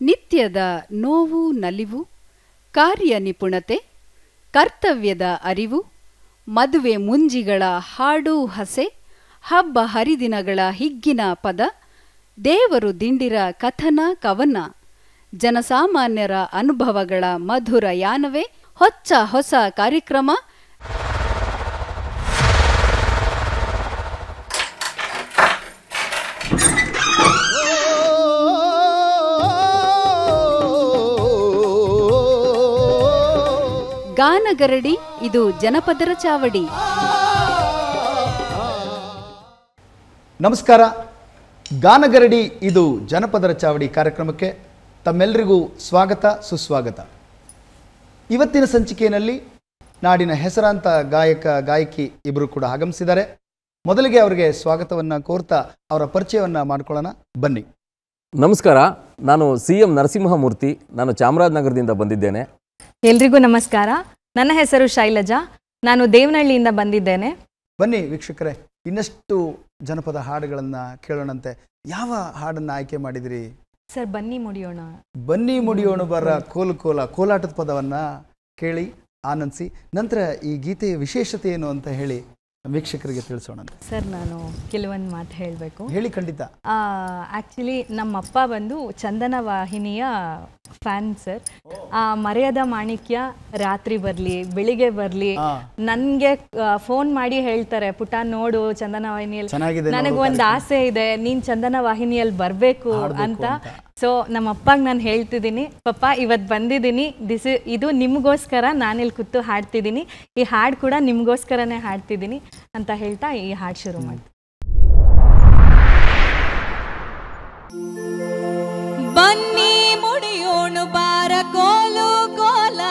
ನಿತ್ಯದ ನೋವು ನಲಿವು, ಕಾರ್ಯ ನಿಪುಣತೆ, ಕರ್ತವ್ಯದ ಅರಿವು, ಮದುವೆ ಮುಂಜಿಗಳ ಹಾಡು ಹಸೆ, ಹಬ್ಬ ಹರಿದಿನಗಳ ಹಿಗ್ಗಿನ ಪದ, ದೇವರು ದಿಂಡಿರ ಕಥನ ಕವನ, ಜನಸಾಮಾನ್ಯರ ಅನುಭವಗಳ ಮಧುರ ಯಾನವೇ ಹೊಚ್ಚ ಹೊಸ ಕಾರ್ಯಕ್ರಮ. ಗಾನಗರಡಿ, ಇದು ಜನಪದರ ಚಾವಡಿ. ನಮಸ್ಕಾರ. ಗಾನಗರಡಿ, ಇದು ಜನಪದರ ಚಾವಡಿ ಕಾರ್ಯಕ್ರಮಕ್ಕೆ ತಮ್ಮೆಲ್ಲರಿಗೂ ಸ್ವಾಗತ ಸುಸ್ವಾಗತ. ಇವತ್ತಿನ ಸಂಚಿಕೆಯಲ್ಲಿ ನಾಡಿನ ಹೆಸರಾಂತ ಗಾಯಕಿ ಇಬ್ಬರು ಕೂಡ ಆಗಮಿಸಿದ್ದಾರೆ. ಮೊದಲಿಗೆ ಅವರಿಗೆ ಸ್ವಾಗತವನ್ನು ಕೋರ್ತಾ ಅವರ ಪರಿಚಯವನ್ನು ಮಾಡಿಕೊಳ್ಳೋಣ, ಬನ್ನಿ. ನಮಸ್ಕಾರ, ನಾನು CM ನರಸಿಂಹಮೂರ್ತಿ. ನಾನು ಚಾಮರಾಜನಗರದಿಂದ ಬಂದಿದ್ದೇನೆ. ಎಲ್ರಿಗೂ ನಮಸ್ಕಾರ. ನನ್ನ ಹೆಸರು ಶೈಲಜಾ. ನಾನು ದೇವನಹಳ್ಳಿಯಿಂದ ಬಂದಿದ್ದೇನೆ. ಬನ್ನಿ ವೀಕ್ಷಕರೇ, ಇನ್ನಷ್ಟು ಜನಪದ ಹಾಡುಗಳನ್ನು ಕೇಳೋಣಂತೆ. ಯಾವ ಹಾಡನ್ನು ಆಯ್ಕೆ ಮಾಡಿದಿರಿ ಸರ್? ಬನ್ನಿ ಮುಡಿಯೋಣ. ಬನ್ನಿ ಮುಡಿಯೋಣ ಬರ ಕೋಲು ಕೋಲ, ಕೋಲಾಟದ ಪದವನ್ನು ಕೇಳಿ ಆನಂದಿಸಿ ನಂತರ ಈ ಗೀತೆಯ ವಿಶೇಷತೆ ಏನು ಅಂತ ಹೇಳಿ ವೀಕ್ಷಕರಿಗೆ ತಿಳಿಸೋಣ. ಸರ್, ನಾನು ಕೆಲವೊಂದು ಮಾತು ಹೇಳಬೇಕು. ಹೇಳಿ. ಖಂಡಿತ. ಆ್ಯಕ್ಚುಲಿ ನಮ್ಮಪ್ಪ ಬಂದು ಚಂದನ ವಾಹಿನಿಯ ಫ್ಯಾನ್ ಸರ್. ಮರ್ಯಾದ ಮಾಣಿಕ್ಯ ರಾತ್ರಿ ಬರಲಿ ಬೆಳಿಗ್ಗೆ ಬರಲಿ ನನಗೆ ಫೋನ್ ಮಾಡಿ ಹೇಳ್ತಾರೆ, ಪುಟ ನೋಡು ಚಂದನ ವಾಹಿನಿಯಲ್ಲಿ ನನಗೊಂದು ಆಸೆ ಇದೆ, ನೀನು ಚಂದನ ವಾಹಿನಿಯಲ್ಲಿ ಬರಬೇಕು ಅಂತ. ಸೊ ನಮ್ಮ ಅಪ್ಪಗೆ ನಾನು ಹೇಳ್ತಿದ್ದೀನಿ, ಪಪ್ಪ ಇವತ್ತು ಬಂದಿದ್ದೀನಿ, ಇದು ನಿಮಗೋಸ್ಕರ ನಾನಿಲ್ಲಿ ಕೂತು ಹಾಡ್ತಿದ್ದೀನಿ, ಈ ಹಾಡು ಕೂಡ ನಿಮಗೋಸ್ಕರನೇ ಹಾಡ್ತಿದ್ದೀನಿ ಅಂತ ಹೇಳ್ತಾ ಈ ಹಾಡು ಶುರು ಮಾಡ್ತೀನಿ. ಬನ್ನಿ ಮುಡಿಯೋಣ ಬಾರ ಕೋಲು ಕೋಲ,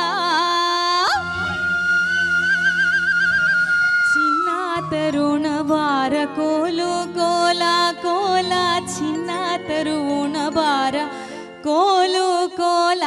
ಚಿನ್ನ ತರುಣ ಬಾರ ಕೋಲು ಕೋಲ ಕೋಲ, ಚಿನ್ನ ತರುಣ ಬಾರ ಕೋಲು ಕೋಲ.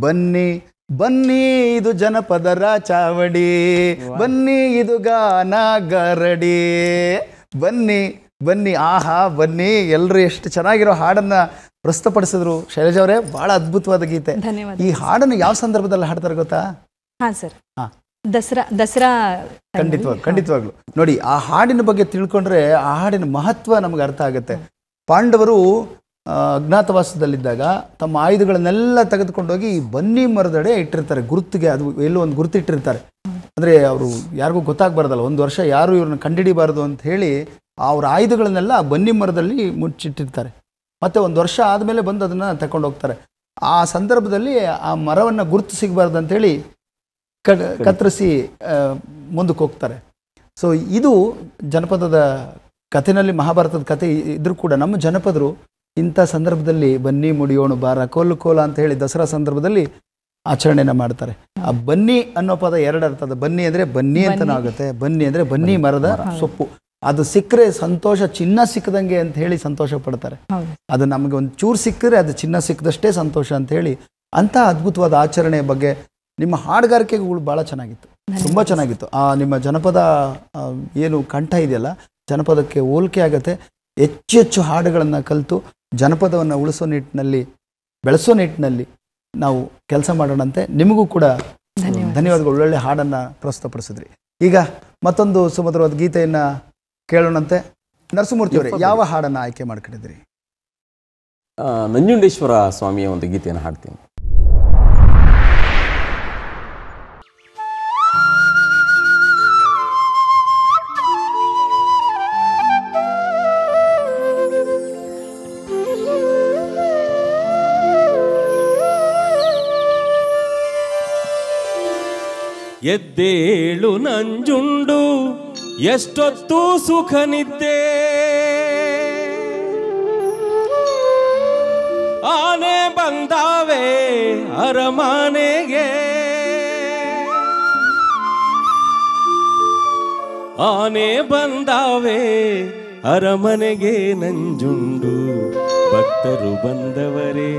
ಬನ್ನಿ ಬನ್ನಿ ಇದು ಜನಪದರ ಚಾವಡಿ, ಬನ್ನಿ ಇದು ಗಾನ ಗರಡಿ, ಬನ್ನಿ ಬನ್ನಿ ಆಹಾ ಬನ್ನಿ. ಎಲ್ಲರೂ ಎಷ್ಟು ಚೆನ್ನಾಗಿರೋ ಹಾಡನ್ನ ಪ್ರಸ್ತುತಪಡಿಸಿದ್ರು. ಶೈಲಜಾ ಅವರೇ, ಬಹಳ ಅದ್ಭುತವಾದ ಗೀತೆ. ಈ ಹಾಡನ್ನು ಯಾವ ಸಂದರ್ಭದಲ್ಲಿ ಹಾಡ್ತಾರೆ ಗೊತ್ತಾ? ಸರ್, ದಸರಾ. ಖಂಡಿತವಾಗ್ಲು ನೋಡಿ, ಆ ಹಾಡಿನ ಬಗ್ಗೆ ತಿಳ್ಕೊಂಡ್ರೆ ಆ ಹಾಡಿನ ಮಹತ್ವ ನಮ್ಗೆ ಅರ್ಥ ಆಗುತ್ತೆ. ಪಾಂಡವರು ಅಜ್ಞಾತವಾಸದಲ್ಲಿದ್ದಾಗ ತಮ್ಮ ಆಯುಧಗಳನ್ನೆಲ್ಲ ತೆಗೆದುಕೊಂಡೋಗಿ ಬನ್ನಿ ಮರದಡೆ ಇಟ್ಟಿರ್ತಾರೆ, ಗುರುತಿಗೆ. ಅದು ಎಲ್ಲೋ ಒಂದು ಗುರುತಿಟ್ಟಿರ್ತಾರೆ. ಅಂದರೆ ಅವರು ಯಾರಿಗೂ ಗೊತ್ತಾಗಬಾರ್ದಲ್ಲ, ಒಂದು ವರ್ಷ ಯಾರು ಇವ್ರನ್ನ ಕಂಡಿಡಿಬಾರ್ದು ಅಂತ ಹೇಳಿ ಅವ್ರ ಆಯುಧಗಳನ್ನೆಲ್ಲ ಬನ್ನಿ ಮರದಲ್ಲಿ ಮುಚ್ಚಿಟ್ಟಿರ್ತಾರೆ. ಮತ್ತು ಒಂದು ವರ್ಷ ಆದಮೇಲೆ ಬಂದು ಅದನ್ನು ತಗೊಂಡು ಹೋಗ್ತಾರೆ. ಆ ಸಂದರ್ಭದಲ್ಲಿ ಆ ಮರವನ್ನು ಗುರುತು ಸಿಗಬಾರ್ದು ಅಂಥೇಳಿ ಕತ್ತರಿಸಿ ಮುಂದಕ್ಕೆ ಹೋಗ್ತಾರೆ. ಸೊ ಇದು ಜನಪದದ ಕಥೆನಲ್ಲಿ, ಮಹಾಭಾರತದ ಕಥೆ ಇದ್ರೂ ಕೂಡ ನಮ್ಮ ಜನಪದರು ಇಂಥ ಸಂದರ್ಭದಲ್ಲಿ ಬನ್ನಿ ಮುಡಿಯೋಣ ಬಾರ ಕೋಲು ಕೋಲ ಅಂತ ಹೇಳಿ ದಸರಾ ಸಂದರ್ಭದಲ್ಲಿ ಆಚರಣೆನ ಮಾಡ್ತಾರೆ. ಆ ಬನ್ನಿ ಅನ್ನೋ ಪದ ಎರಡು ಅರ್ಥ. ಅದು ಬನ್ನಿ ಅಂದರೆ ಬನ್ನಿ ಅಂತನೂ ಆಗುತ್ತೆ, ಬನ್ನಿ ಅಂದರೆ ಬನ್ನಿ ಮರದ ಸೊಪ್ಪು. ಅದು ಸಿಕ್ಕರೆ ಸಂತೋಷ, ಚಿನ್ನ ಸಿಕ್ಕದಂಗೆ ಅಂತ ಹೇಳಿ ಸಂತೋಷ ಪಡ್ತಾರೆ. ಅದು ನಮಗೆ ಒಂದು ಚೂರು ಸಿಕ್ಕರೆ ಅದು ಚಿನ್ನ ಸಿಕ್ಕದಷ್ಟೇ ಸಂತೋಷ ಅಂತ ಹೇಳಿ. ಅಂಥ ಅದ್ಭುತವಾದ ಆಚರಣೆ ಬಗ್ಗೆ ನಿಮ್ಮ ಹಾಡುಗಾರಿಕೆಗಳು ಭಾಳ ಚೆನ್ನಾಗಿತ್ತು, ತುಂಬ ಚೆನ್ನಾಗಿತ್ತು. ಆ ನಿಮ್ಮ ಜನಪದ ಏನು ಕಂಠ ಇದೆಯಲ್ಲ, ಜನಪದಕ್ಕೆ ಹೋಲಿಕೆ ಆಗುತ್ತೆ. ಹೆಚ್ಚು ಹೆಚ್ಚು ಹಾಡುಗಳನ್ನು ಕಲಿತು ಜನಪದವನ್ನು ಉಳಿಸೋ ನಿಟ್ಟಿನಲ್ಲಿ, ಬೆಳೆಸೋ ನಿಟ್ಟಿನಲ್ಲಿ ನಾವು ಕೆಲಸ ಮಾಡೋಣಂತೆ. ನಿಮಗೂ ಕೂಡ ಧನ್ಯವಾದಗಳು. ಒಳ್ಳೊಳ್ಳೆ ಹಾಡನ್ನು ಪ್ರಸ್ತುತಪಡಿಸಿದ್ರಿ. ಈಗ ಮತ್ತೊಂದು ಸುಮಧುರವಾದ ಗೀತೆಯನ್ನು ಕೇಳೋಣಂತೆ. ನರಸಿಂಹಮೂರ್ತಿ ಅವರೇ, ಯಾವ ಹಾಡನ್ನು ಆಯ್ಕೆ ಮಾಡ್ಕೊಂಡಿದ್ದೀರಿ? ನಂಜುಂಡೇಶ್ವರ ಸ್ವಾಮಿಯ ಒಂದು ಗೀತೆಯನ್ನು ಹಾಡ್ತೀನಿ. ಎದ್ದೇಳು ನಂಜುಂಡು ಎಷ್ಟೊತ್ತು ಸುಖ ನಿದ್ದೆ, ಆನೆ ಬಂದಾವೆ ಅರಮನೆಗೆ, ಆನೆ ಬಂದಾವೆ ಅರಮನೆಗೆ ನಂಜುಂಡು, ಭಕ್ತರು ಬಂದವರೇ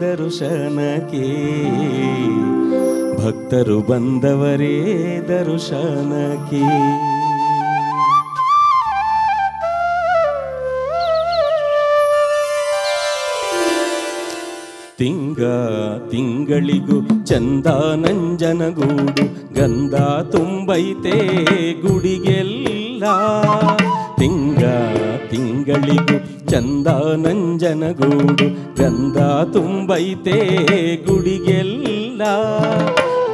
ದರ್ಶನಕ್ಕೆ, ಭಕ್ತರು ಬಂದವರೇ ದರ್ಶನಕ್ಕೆ. ತಿಂಗಳಿಗೂ ಚಂದ ನಂಜನಗೂಡು, ಗಂಧ ತುಂಬೈತೆ ಗುಡಿಗೆಲ್ಲ. ತಿಂಗಳಿಗೂ ಚಂದ ನಂಜನಗೂಡು, ಗಂಧ ತುಂಬೈತೆ ಗುಡಿಗೆಲ್ಲ,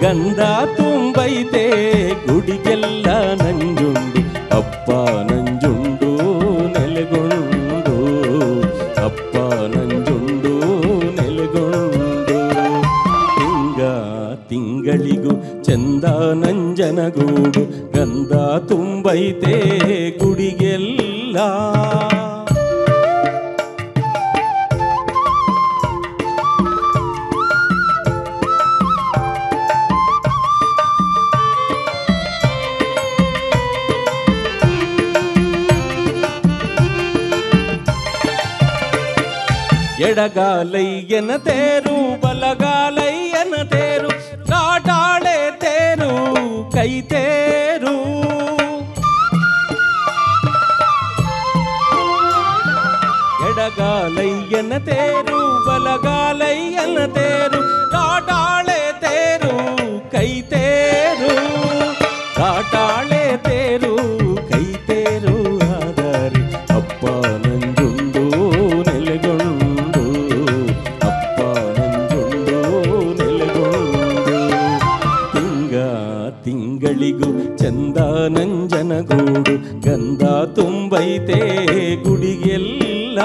ಗಂಧ ತುಂಬೈತೆ ಗುಡಿಗೆಲ್ಲ. ನಂಜುಂಡು ಅಪ್ಪ ನಂಜುಂಡು ನೆಲೆಗೊಂಡು, ಅಪ್ಪ ನಂಜುಂಡು ನೆಲೆಗೊಂಡು. ತಿಂಗಳಿಗೂ ಚಂದ ನಂಜನಗೂಡು, ಗಂಧ ತುಂಬೈತೆ ಗುಡಿಗೆಲ್ಲ. ಎಡಗಾಲಯ್ಯನ ತೇರು ಬಲಗಾಲಯ್ಯನ ತೇರು, ಕಾಟಾಳೆ ತೇರು ಕೈ ತೇರು. ಎಡಗಾಲಯ್ಯನ ತೇರು ಬಲಗಾಲಯ್ಯನ ತೇರು, ಕಾಟಾಳೆ ತೇರು ಕೈ ತೇರು, ಕಾಟಾಳೆ ತೇರು ಕೈ ತೇರು. ಆದರೆ ಅಪ್ಪ ನಂಜುಂಡು ನೆಲೆಗೊಂಡು, ಅಪ್ಪ ನಂಜುಂಡು ನೆಲೆಗೊಂಡು. ತಿಂಗಳಿಗೂ ಚಂದ ನಂಜನಗೂಡು, ಗಂಧ ತುಂಬೈತೆ ಗುಡಿಗೆಲ್ಲ.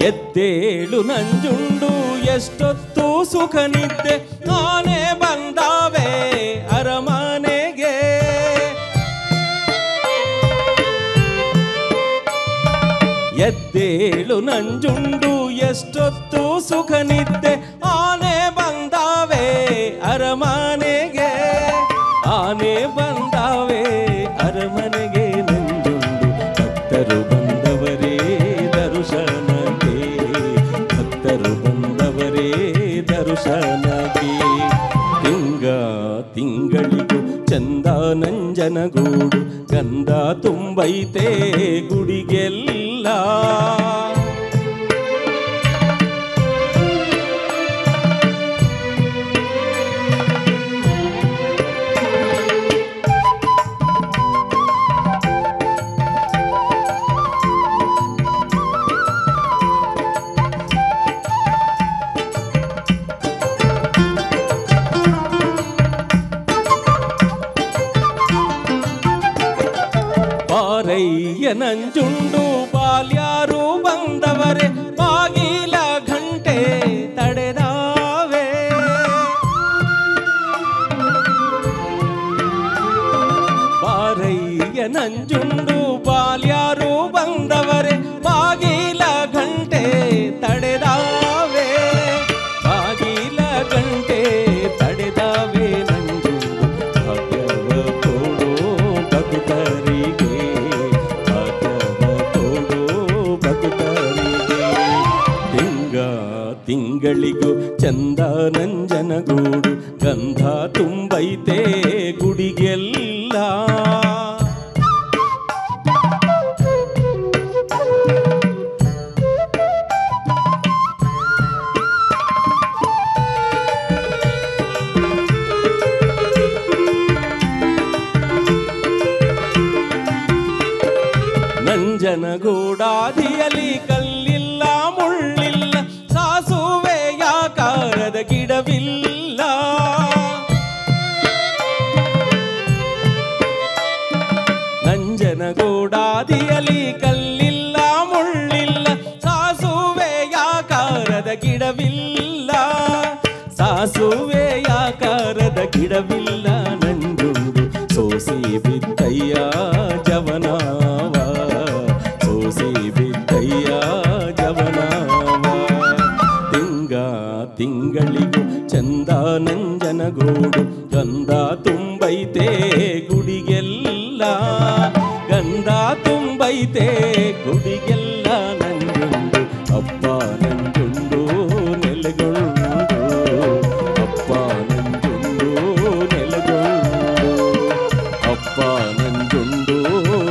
ಎದ್ದೇಳು ನಂಜುಂಡು ಎಷ್ಟೊತ್ತು ಸುಖ ನಿದ್ದೆ, ಆನೆ ಬಂದಾವೆ ಅರಮನೆಗೆ. ಎದ್ದೇಳು ನಂಜುಂಡು ಎಷ್ಟೊತ್ತು ಸುಖ ನಿದ್ದೆ ಆನೆ ಬಂದಾವೆ ಅರಮನೆಗೆ ಆನೆ ಬಂದಾವೆ ಅರಮನೆಗೆ ನಂಜುಂಡು ಭಕ್ತರು ಬಂದವರೇ ದರ್ಶನಕ್ಕೆ ಭಕ್ತರು ಬಂದವರೇ ದರ್ಶನಕ್ಕೆ ತಿಂಗಳಿಗೂ ಚಂದ ನಂಜನಗೂಡು ಗಂಧ ತುಂಬೈತೆ ಗುಡಿಗೆಲ್ಲ ನಂಜುಂಡು ಬಾಲ್ಯಾರು ಬಂದವರೇ ಬಾಗಿಲ ಗಂಟೆ ತಡೆದಾವೆ ಬಾರಯ್ಯ ನಂಜುಂಡು ಬಾಲ್ಯಾರು ಬಂದವರೇ ಬಾಗಿಲ ಗಂಟೆ ತಡೆದಾವೆ ಬಾಗಿಲ ಗಂಟೆ ತಡೆದಾವೆ ನಂಜುಂಡು ಭಾಗ್ಯವ ಕೊಡೋ ಭಕ್ತರಿಗೆ ತಿಂಗಳಿಗೂ ಚಂದ ನಂಜನಗೂಡು ಗಂಧ ತುಂಬೈತೆ ಗುಡಿಗೆಲ್ಲ ನಂಜನಗೂಡಾದಿಯಲ್ಲಿ ಕಲ್ಲಿಲ್ಲ ಮುಳ್ಳಿಲ್ಲ ಸಾಸುವೆಯಾಕಾರದ ಗಿಡವಿಲ್ಲ ನಂಜನಗೂಡಾದಿಯಲ್ಲಿ ಕಲ್ಲಿಲ್ಲ ಮುಳ್ಳಿಲ್ಲ ಸಾಸುವೆಯಾಕಾರದ ಗಿಡವಿಲ್ಲ ಸಾಸುವೆಯಾಕಾರದ ಗಿಡವಿಲ್ಲ ನಂಜುಂಡು ಸೋಸಿ ಬಿದ್ದಯ್ಯ ಜವನಾವ ಸೋಸಿ ಬಿದ್ದಯ್ಯ ಜವನಾವ ತಿಂಗಳಿಗೂ ಚಂದ ನಂಜನಗೂಡು ಗಂಧ ತುಂಬೈತೆ ಗುಡಿಗೆಲ್ಲ ಗಂಧ ತುಂಬೈತೆ ಗುಡಿಗೆಲ್ಲ ನಂಜುಂಡು ಅಪ್ಪ ನಂಜುಂಡು ನೆಲೆಗೊಂಡು ಅಪ್ಪ ನಂಜುಂಡು ನೆಲೆಗೊಂಡು ಅಪ್ಪ ನಂಜುಂಡು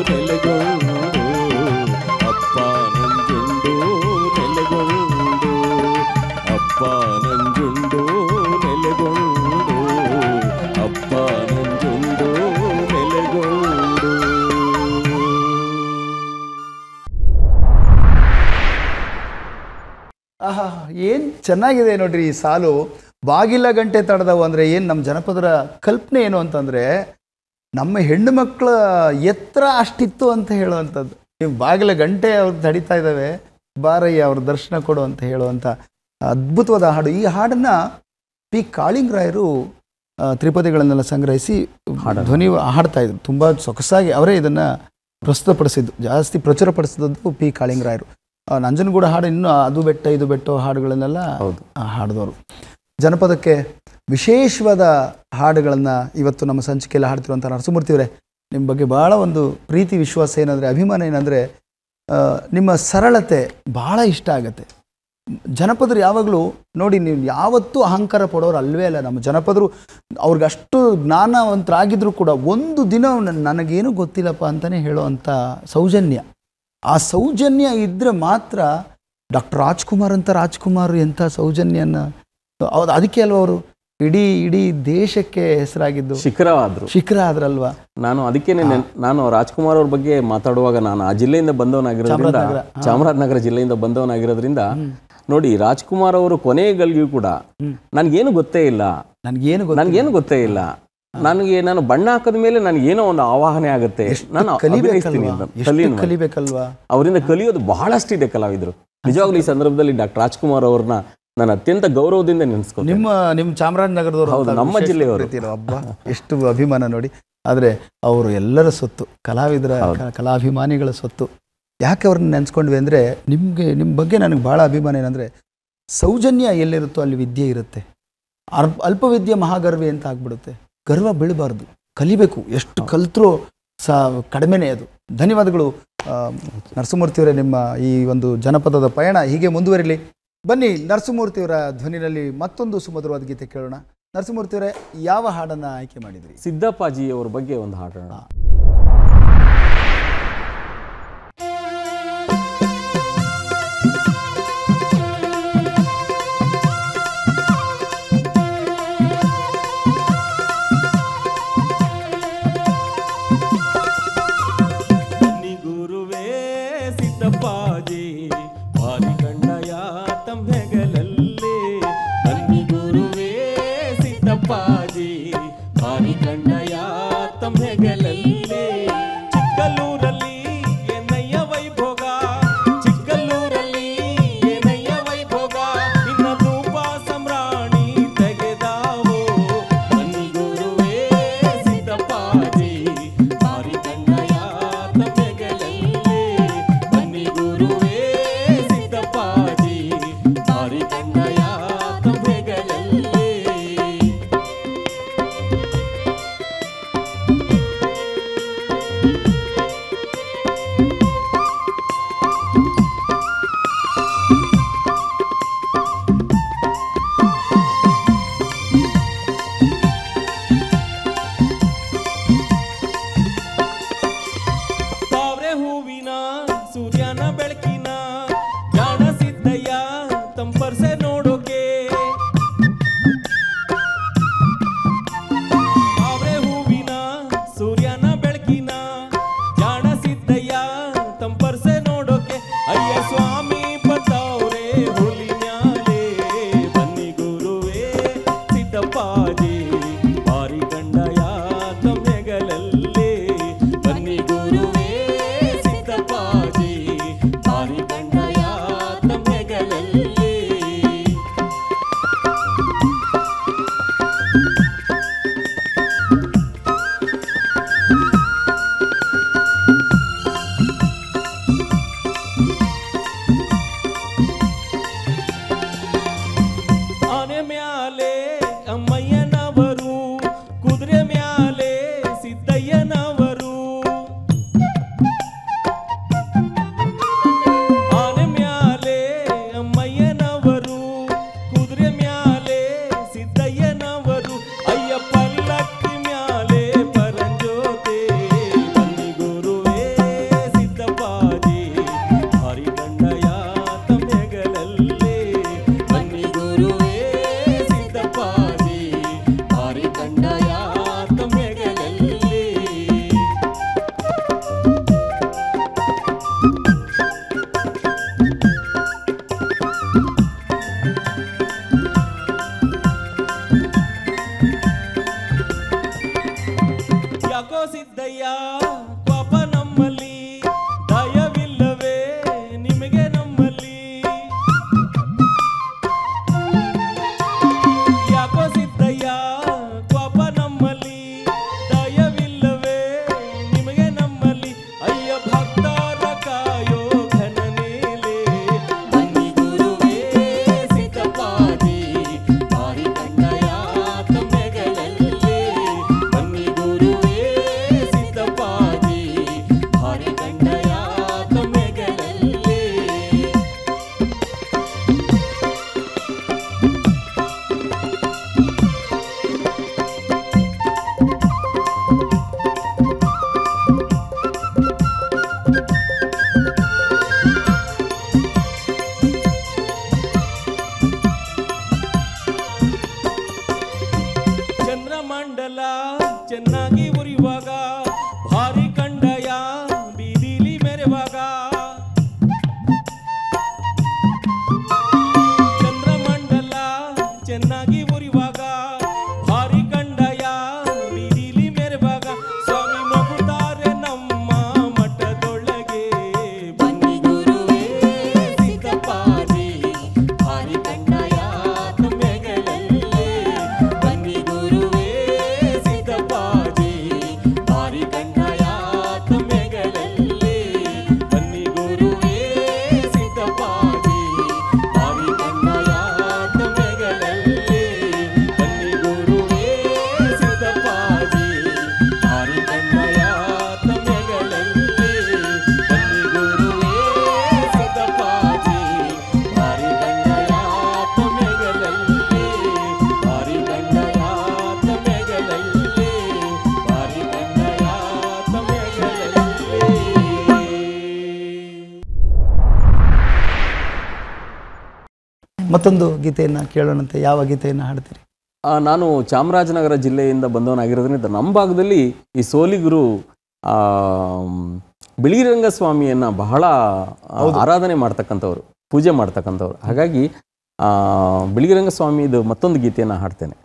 ನೆಲೆಗೊಂಡು ಅಪ್ಪ ನಂಜುಂಡು ನೆಲೆಗೊಂಡು ಅಪ್ಪ ನಂಜುಂಡು ನೆಲೆಗೊಂಡು ಅಪ್ಪ ನಂಜುಂಡು ನೆಲೆಗೊಂಡು. ಆಹಾ, ಏನು ಚೆನ್ನಾಗಿದೆ ನೋಡ್ರಿ ಈ ಸಾಲು. ಬಾಗಿಲ ಗಂಟೆ ತಡೆದವು ಅಂದರೆ ಏನು, ನಮ್ಮ ಜನಪದರ ಕಲ್ಪನೆ ಏನು ಅಂತಂದರೆ ನಮ್ಮ ಹೆಣ್ಣು ಮಕ್ಕಳ ಎತ್ತರ ಅಷ್ಟಿತ್ತು ಅಂತ ಹೇಳುವಂಥದ್ದು. ನೀವು ಬಾಗಿಲ ಗಂಟೆ ಅವ್ರು ತಡಿತಾ ಇದ್ದಾವೆ, ಬಾರಯ್ಯ ಅವ್ರ ದರ್ಶನ ಕೊಡು ಅಂತ ಹೇಳುವಂಥ ಅದ್ಭುತವಾದ ಹಾಡು. ಈ ಹಾಡನ್ನು ಪಿ ಕಾಳಿಂಗರಾಯರು ತ್ರಿಪದಿಗಳನ್ನೆಲ್ಲ ಸಂಗ್ರಹಿಸಿ ಧ್ವನಿ ಹಾಡ್ತಾ ಇದ್ರು. ತುಂಬ ಸೊಗಸಾಗಿ ಅವರೇ ಇದನ್ನು ಪ್ರಸ್ತುತಪಡಿಸಿದ್ದು, ಜಾಸ್ತಿ ಪ್ರಚುರಪಡಿಸಿದ್ದು ಪಿ ಕಾಳಿಂಗರಾಯರು. ನಂಜನಗೂಡು ಹಾಡು ಇನ್ನೂ ಅದು ಬೆಟ್ಟ ಇದು ಬೆಟ್ಟ ಹಾಡುಗಳನ್ನೆಲ್ಲ ಹಾಡಿದವರು. ಜನಪದಕ್ಕೆ ವಿಶೇಷವಾದ ಹಾಡುಗಳನ್ನು ಇವತ್ತು ನಮ್ಮ ಸಂಚಿಕೆಯಲ್ಲಿ ಹಾಡ್ತಿರುವಂಥ ನರಸಿಂಹಮೂರ್ತಿಯವರೇ, ನಿಮ್ಮ ಬಗ್ಗೆ ಭಾಳ ಒಂದು ಪ್ರೀತಿ ವಿಶ್ವಾಸ ಏನಂದರೆ, ಅಭಿಮಾನ ಏನಂದರೆ, ನಿಮ್ಮ ಸರಳತೆ ಭಾಳ ಇಷ್ಟ ಆಗುತ್ತೆ. ಜನಪದರು ಯಾವಾಗಲೂ ನೋಡಿ, ನೀವು ಯಾವತ್ತೂ ಅಹಂಕಾರ ಪಡೋರು ಅಲ್ವೇ ಅಲ್ಲ. ನಮ್ಮ ಜನಪದರು ಅವ್ರಿಗಷ್ಟು ಜ್ಞಾನವಂತರಾಗಿದ್ದರೂ ಕೂಡ ಒಂದು ದಿನ ನನಗೇನು ಗೊತ್ತಿಲ್ಲಪ್ಪ ಅಂತಲೇ ಹೇಳೋವಂಥ ಸೌಜನ್ಯ, ಆ ಸೌಜನ್ಯ ಇದ್ದರೆ ಮಾತ್ರ ಡಾಕ್ಟರ್ ರಾಜ್ಕುಮಾರ್ ಅಂತ ರಾಜ್ಕುಮಾರ್ ಎಂಥ ಸೌಜನ್ಯನ, ಅದಕ್ಕೆ ಅಲ್ವ ಅವರು ಇಡೀ ದೇಶಕ್ಕೆ ಹೆಸರಾಗಿದ್ದು, ಶಿಖರ ಆದ್ರಲ್ವಾ. ನಾನು ಅದಕ್ಕೇನೆ ನಾನು ರಾಜ್ಕುಮಾರ್ ಅವ್ರ ಬಗ್ಗೆ ಮಾತಾಡುವಾಗ ನಾನು ಆ ಜಿಲ್ಲೆಯಿಂದ ಬಂದವನಾಗಿರೋದ್ರಿಂದ, ಚಾಮರಾಜನಗರ ಜಿಲ್ಲೆಯಿಂದ ಬಂದವನಾಗಿರೋದ್ರಿಂದ ನೋಡಿ, ರಾಜ್ಕುಮಾರ್ ಅವರು ಕೊನೆಗಳಿಗೂ ಕೂಡ ನನ್ಗೇನು ಗೊತ್ತೇ ಇಲ್ಲ, ನನ್ಗೇನು ಗೊತ್ತೇ ಇಲ್ಲ, ನಾನು ಬಣ್ಣ ಹಾಕದ ಮೇಲೆ ನನಗೇನೋ ಒಂದು ಆವಾಹನೆ ಆಗುತ್ತೆ, ನಾನು ಕಲಿಬೇಕಲ್ವಾ. ಅವರಿಂದ ಕಲಿಯೋದು ಬಹಳಷ್ಟಿದೆ ಕಲಾವಿದರು. ನಿಜವಾಗ್ಲೂ ಈ ಸಂದರ್ಭದಲ್ಲಿ ಡಾಕ್ಟರ್ ರಾಜ್ಕುಮಾರ್ ಅವ್ರನ್ನ ನಾನು ಅತ್ಯಂತ ಗೌರವದಿಂದ ನೆನೆಸ್ಕೊಂಡು. ನಿಮ್ಮ ಚಾಮರಾಜನಗರದವರು, ಹೌದು, ನಮ್ಮ ಜಿಲ್ಲೆಯವರು. ಹಬ್ಬ ಎಷ್ಟು ಅಭಿಮಾನ ನೋಡಿ. ಆದರೆ ಅವರು ಎಲ್ಲರ ಸೊತ್ತು, ಕಲಾವಿದರ ಕಲಾಭಿಮಾನಿಗಳ ಸೊತ್ತು. ಯಾಕೆ ಅವ್ರನ್ನ ನೆನೆಸ್ಕೊಂಡ್ವಿ ಅಂದರೆ ನಿಮ್ಮ ಬಗ್ಗೆ ನನಗೆ ಭಾಳ ಅಭಿಮಾನ ಏನಂದರೆ ಸೌಜನ್ಯ ಎಲ್ಲಿರುತ್ತೋ ಅಲ್ಲಿ ವಿದ್ಯೆ ಇರುತ್ತೆ. ಅಲ್ಪವಿದ್ಯೆ ಮಹಾಗರ್ವಿ ಅಂತ ಆಗ್ಬಿಡುತ್ತೆ. ಗರ್ವ ಬೀಳಬಾರ್ದು, ಕಲಿಬೇಕು. ಎಷ್ಟು ಕಲ್ತರೂ ಕಡಿಮೆನೇ ಅದು. ಧನ್ಯವಾದಗಳು ನರಸಿಂಹಮೂರ್ತಿಯವರೇ. ನಿಮ್ಮ ಈ ಒಂದು ಜನಪದದ ಪಯಣ ಹೀಗೆ ಮುಂದುವರಿಲಿ. ಬನ್ನಿ ನರಸಿಂಹಮೂರ್ತಿಯವರ ಧ್ವನಿನಲ್ಲಿ ಮತ್ತೊಂದು ಸುಮಧುರವಾದ ಗೀತೆ ಕೇಳೋಣ. ನರಸಿಂಹಮೂರ್ತಿಯವರೇ, ಯಾವ ಹಾಡನ್ನು ಆಯ್ಕೆ ಮಾಡಿದ್ರಿ? ಸಿದ್ದಪ್ಪಾಜಿ ಅವ್ರ ಬಗ್ಗೆ ಒಂದು ಹಾಡೋಣ. ಮತ್ತೊಂದು ಗೀತೆಯನ್ನು ಕೇಳೋಣಂತೆ. ಯಾವ ಗೀತೆಯನ್ನು ಹಾಡ್ತೀರಿ? ನಾನು ಚಾಮರಾಜನಗರ ಜಿಲ್ಲೆಯಿಂದ ಬಂದವನಾಗಿರೋದ್ರಿಂದ ನಮ್ಮ ಭಾಗದಲ್ಲಿ ಈ ಸೋಲಿಗರು ಬಿಳಿಗಿರಿರಂಗ ಸ್ವಾಮಿಯನ್ನು ಬಹಳ ಆರಾಧನೆ ಮಾಡ್ತಕ್ಕಂಥವ್ರು, ಪೂಜೆ ಮಾಡ್ತಕ್ಕಂಥವ್ರು. ಹಾಗಾಗಿ ಬಿಳಿಗಿರಿರಂಗ ಸ್ವಾಮಿದು ಮತ್ತೊಂದು ಗೀತೆಯನ್ನು ಹಾಡ್ತೇನೆ.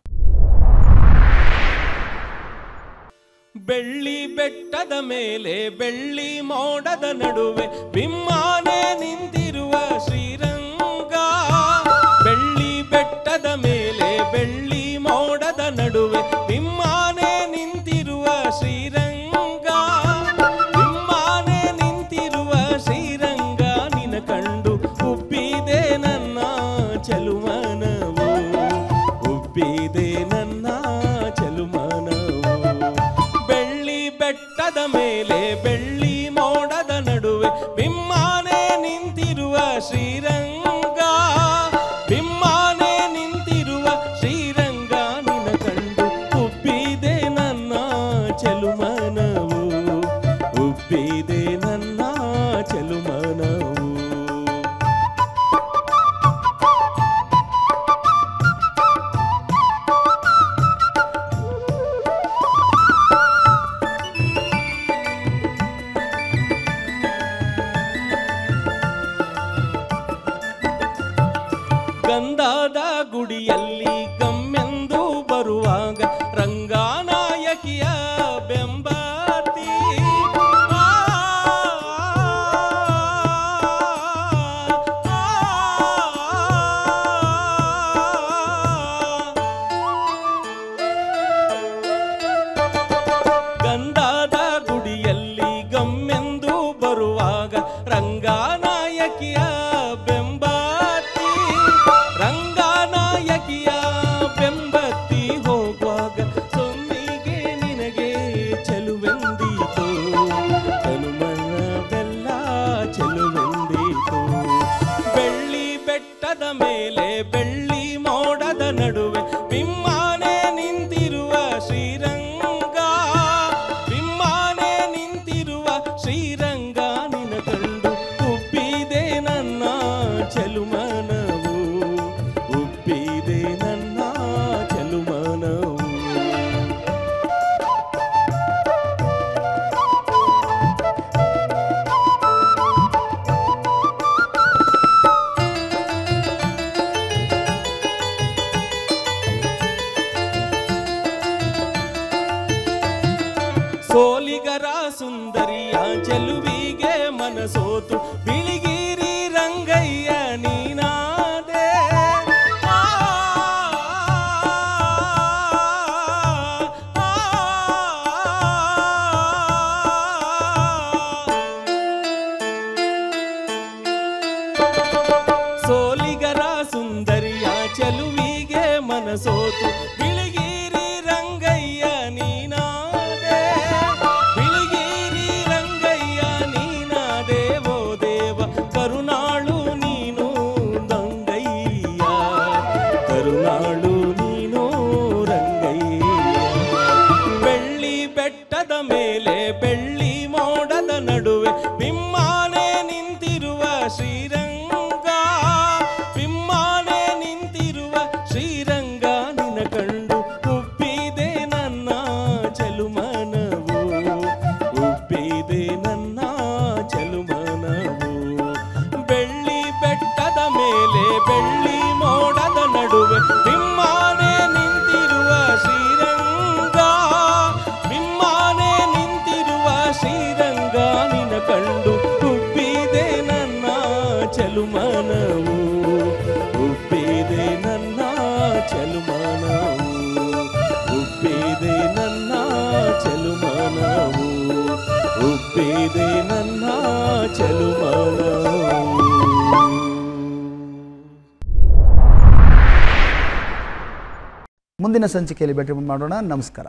ಬೆಳ್ಳಿ ಬೆಟ್ಟದ ಮೇಲೆ ಬೆಳ್ಳಿ ಮೋಡದ ನಡುವೆ ಬಿಮ್ಮಾನೆ ನಿಂತಿರುವ ಶ್ರೀರಂಗ. ಬೆಳ್ಳಿ ಬೆಟ್ಟದ ಮೇಲೆ ಬೆಳ್ಳಿ ಮೋಡದ ನಡುವೆ ಬಿಮ್ಮಾನೆ ನಿಂತಿರುವ ಶ್ರೀರಂಗ. ಬಿಮ್ಮಾನೆ ನಿಂತಿರುವ ಶ್ರೀರಂಗ ನಿನ ಕಂಡು ಉಬ್ಬಿದೆ ನನ್ನ ಚೆಲುಮನವು, ಉಬ್ಬಿದೆ ನನ್ನ ಚೆಲುಮನವು. ಬೆಟ್ಟದ ಮೇಲೆ ಬೆಳ್ಳಿ ಮೋಡದ ನಡುವೆ ಬಿಮ್ಮಾನೆ ನಿಂತಿರುವ ಶ್ರೀರಂಗ. ಬಿಮ್ಮಾನೆ ನಿಂತಿರುವ ಶ್ರೀರಂಗ ನಿನ ಕಂಡು ಉಬ್ಬಿದೆ ನನ್ನ ಚೆಲುಮನವು, ಉಬ್ಬಿದೆ ನನ್ನ ಚೆಲುಮನವು. ಗಂಧದ ಗುಡಿಯಲ್ಲಿ ಗಮ್ಮೆಂದು ಬರುವಾಗ ರಂಗನಾಯಕಿಯ ಬೆಂಬತಿ. ಗಂಧದ ಗುಡಿಯಲ್ಲಿ ಗಮ್ಮೆಂದು ಬರುವಾಗ ರಂಗನಾಯಕಿಯ ಬೆಂಬತಿ. ರಂಗನಾಯಕಿಯ ಬೆಂಬತ್ತಿ ಹೋಗುವಾಗ ಸೊನ್ನಿಗೆ ನಿನಗೆ ಚೆಲುವೆಂದೀತು, ಹನುಮನವೆಲ್ಲ ಚೆಲುವೆಂದೀತು. ಬೆಳ್ಳಿ ಬೆಟ್ಟದ ಮೇಲೆ ಬೆಳ್ಳಿ ಮೋಡದ ನಡುವೆ ಬಿಮ್ಮಾನೆ ನಿಂತಿರುವ ಶ್ರೀರಂಗ. ಬಿಮ್ಮಾನೆ ನಿಂತಿರುವ ಶ್ರೀರಂಗ ನಿನ ಕಂಡು ಉಬ್ಬಿದೆ ನನ್ನ ಚೆಲುಮನವು, ಉಬ್ಬಿದೆ ನನ್ನ ಚೆಲುಮನವು. ಸೋಲಿಗರ ಸುಂದರಿಯ ಚೆಲುವಿಗೆ ಮನಸೋತು ಬಿಳಿಗಿರಿ ರಂಗಯ್ಯ ನೀನಾದೆ. ಸೋಲಿಗರ ಸುಂದರಿಯ ಚೆಲುವಿಗೆ ಮನಸೋತು ಬಿಳಿಗಿರಿ ರಂಗಯ್ಯ ನೀನಾದೆ. ಬಿಳಿಗಿರಿ ರಂಗಯ್ಯ ನೀನಾದೆ ಓ ದೇವ, ಕರುಣಾಳು ನೀನು ರಂಗಯ್ಯ, ಕರುಣಾಳು ನೀನು ರಂಗಯ್ಯ. ಬೆಳ್ಳಿ ಬೆಟ್ಟದ ಮೇಲೆ ಬೆಳ್ಳಿ ಮೋಡದ ನಡುವೆ ಬಿಮ್ಮಾನೆ ನಿಂತಿರುವ ಶ್ರೀರಂಗ. ಬಿಮ್ಮಾನೆ ನಿಂತಿರುವ ಶ್ರೀರಂಗ ನಿನ ಕಂಡು ಉಬ್ಬಿದೆ ನನ್ನ ಚೆಲುಮನವು, ಉಬ್ಬಿದೆ ನನ್ನ ಚೆಲುಮನವು. ಬೆಳ್ಳಿ ಬೆಟ್ಟದ ಮೇಲೆ ಬೆಳ್ಳಿ ಮೋಡದ ನಡುವೆ ಬಿಮ್ಮಾನೆ ನಿಂತಿರುವ ಶ್ರೀರಂಗ. ಬಿಮ್ಮಾನೆ ನಿಂತಿರುವ ಶ್ರೀರಂಗ ನಿನ ಕಂಡು ಉಬ್ಬಿದೆ ನನ್ನ ಚೆಲುಮನವು, ಉಬ್ಬಿದೆ ನನ್ನ ಚೆಲುಮನವು, ಉಬ್ಬಿದೆ ನನ್ನ ಚೆಲುಮನವು, ಉಬ್ಬಿದೆ ನನ್ನ ಚೆಲುಮನವು. ಮುಂದಿನ ಸಂಚಿಕೆಯಲ್ಲಿ ಭೇಟಿ ಮಾಡೋಣ. ನಮಸ್ಕಾರ.